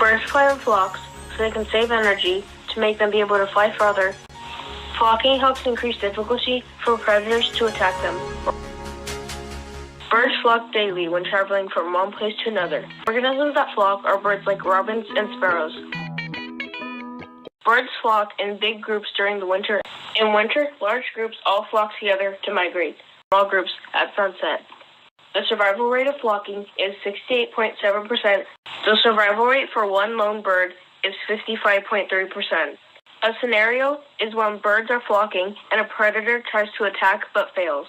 Birds fly in flocks so they can save energy to make them be able to fly farther. Flocking helps increase difficulty for predators to attack them. Birds flock daily when traveling from one place to another. Organisms that flock are birds like robins and sparrows. Birds flock in big groups during the winter. In winter, large groups all flock together to migrate, small groups at sunset. The survival rate of flocking is 68.7%. The survival rate for one lone bird is 55.3%. A scenario is when birds are flocking and a predator tries to attack but fails.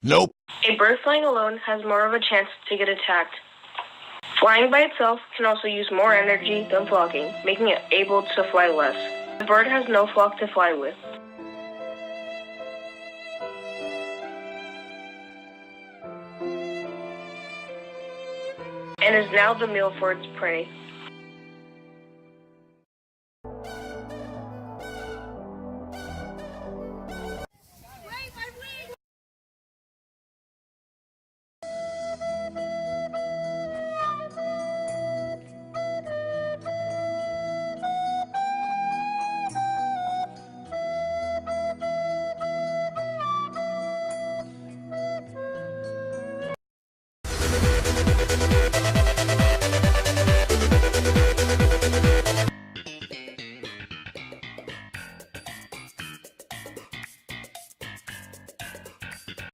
Nope. A bird flying alone has more of a chance to get attacked. Flying by itself can also use more energy than flocking, making it able to fly less. The bird has no flock to fly with. And is now the meal for its prey.